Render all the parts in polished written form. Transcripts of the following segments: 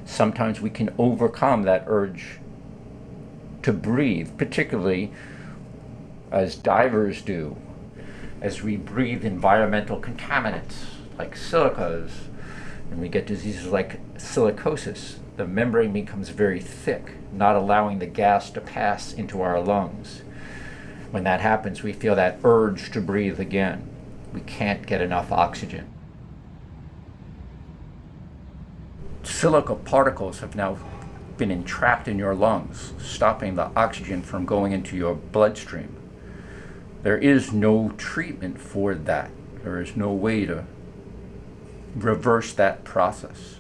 Sometimes we can overcome that urge to breathe, particularly as divers do, as we breathe environmental contaminants like silicas, and we get diseases like silicosis. The membrane becomes very thick, not allowing the gas to pass into our lungs. When that happens, we feel that urge to breathe again. We can't get enough oxygen. Silica particles have now been entrapped in your lungs, stopping the oxygen from going into your bloodstream. There is no treatment for that. There is no way to reverse that process.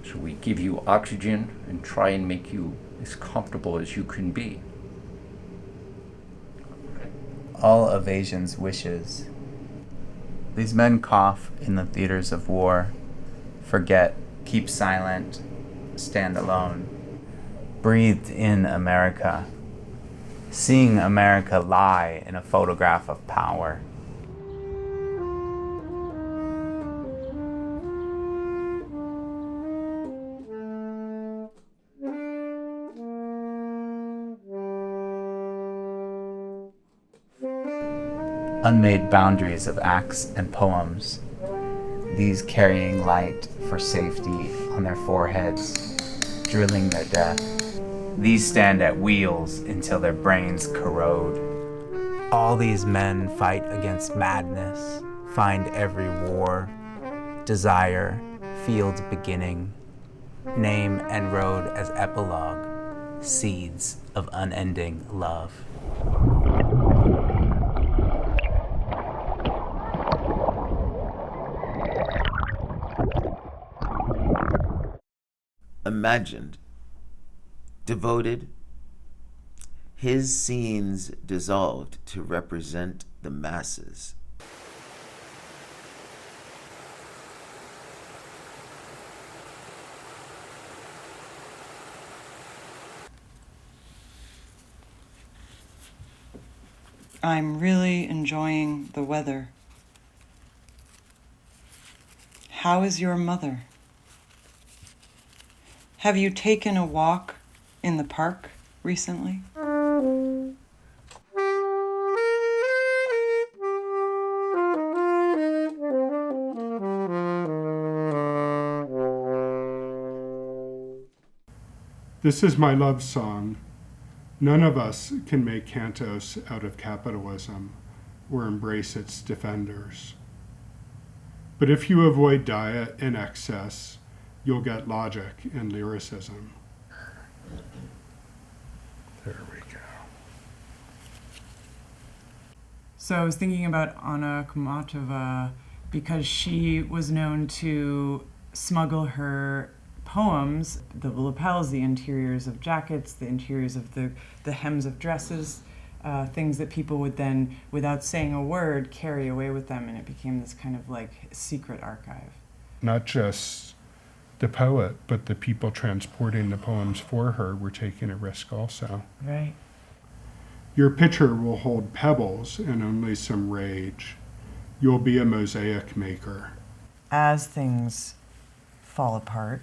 So we give you oxygen and try and make you as comfortable as you can be. All evasion's wishes. These men cough in the theaters of war, forget, keep silent, stand alone. Breathed in America, seeing America lie in a photograph of power. Unmade boundaries of acts and poems, these carrying light for safety on their foreheads, drilling their death. These stand at wheels until their brains corrode. All these men fight against madness, find every war, desire, fields beginning, name and road as epilogue, seeds of unending love. Imagined, devoted, his scenes dissolved to represent the masses. I'm really enjoying the weather. How is your mother? Have you taken a walk in the park recently? This is my love song. None of us can make cantos out of capitalism or embrace its defenders. But if you avoid diet and excess, you'll get logic and lyricism. There we go. So I was thinking about Anna Akhmatova because she was known to smuggle her poems, the lapels, the interiors of jackets, the interiors of the hems of dresses, things that people would then, without saying a word, carry away with them, and it became this kind of like secret archive. Not just the poet, but the people transporting the poems for her were taking a risk also. Right. Your pitcher will hold pebbles and only some rage. You'll be a mosaic maker. As things fall apart,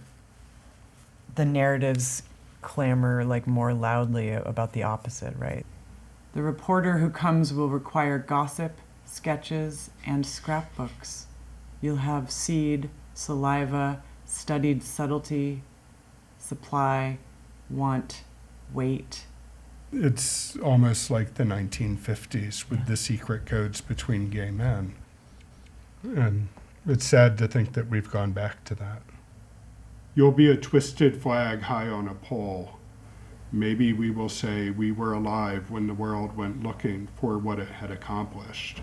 the narratives clamor like more loudly about the opposite, right? The reporter who comes will require gossip, sketches, and scrapbooks. You'll have seed, saliva, studied subtlety, supply, want, weight, It's almost like the 1950s with the secret codes between gay men. And it's sad to think that we've gone back to that. You'll be a twisted flag high on a pole. Maybe we will say we were alive when the world went looking for what it had accomplished.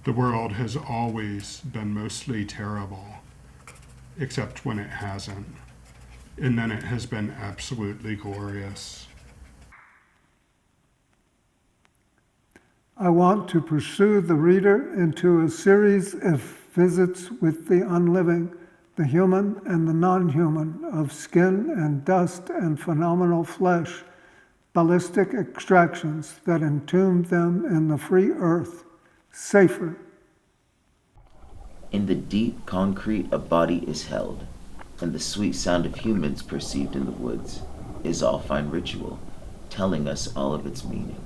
The world has always been mostly terrible, except when it hasn't. And then it has been absolutely glorious. I want to pursue the reader into a series of visits with the unliving, the human and the non-human, of skin and dust and phenomenal flesh, ballistic extractions that entomb them in the free earth, safer. In the deep concrete a body is held, and the sweet sound of humans perceived in the woods is all fine ritual, telling us all of its meaning.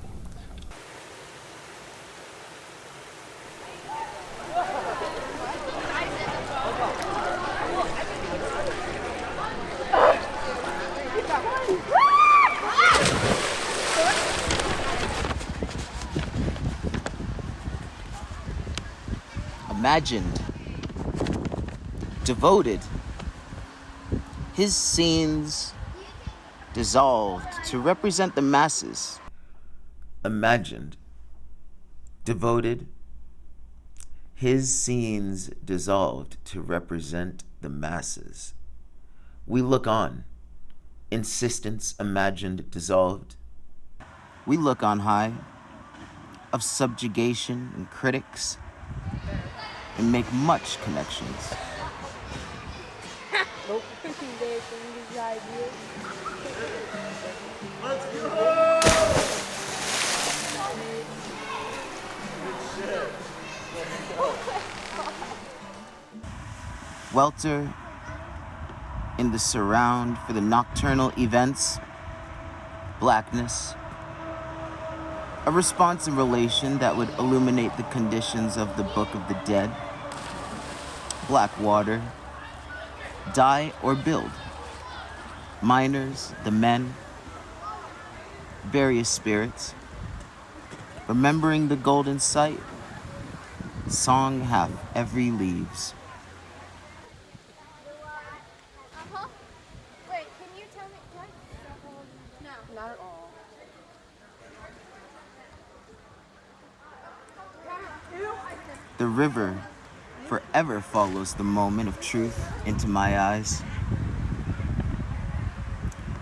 Imagined, devoted, his scenes dissolved to represent the masses. Imagined, devoted, his scenes dissolved to represent the masses. We look on, insistence imagined dissolved. We look on high, of subjugation and critics, and make much connections. Welter in the surround for the nocturnal events, blackness, a response in relation that would illuminate the conditions of the Book of the Dead, black water, die or build, miners, the men, various spirits, remembering the golden sight, song hath every leaves. Wait, can you tell me? No. Not at all. The river forever follows the moment of truth into my eyes.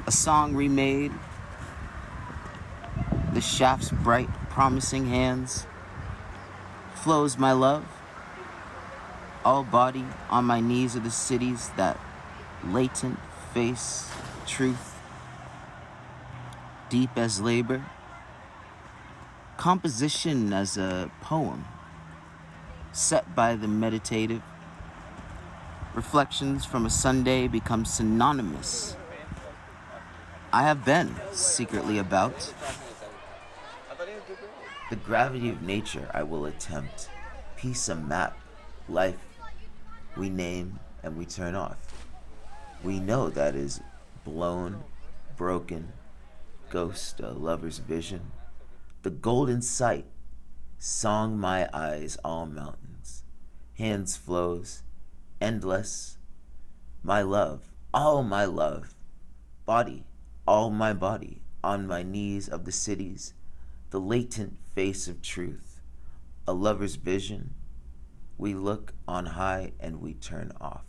A song remade, the shaft's bright, promising hands. Flows my love, all body on my knees are the cities that latent face truth, deep as labor, composition as a poem, set by the meditative. Reflections from a Sunday become synonymous. I have been secretly about. The gravity of nature I will attempt. Piece a map, life, we name and we turn off. We know that is blown, broken, ghost, a lover's vision. The golden sight, song my eyes, all mountains. Hands flows, endless. My love, all my love. Body, all my body, on my knees of the cities. The latent face of truth, a lover's vision. We look on high and we turn off.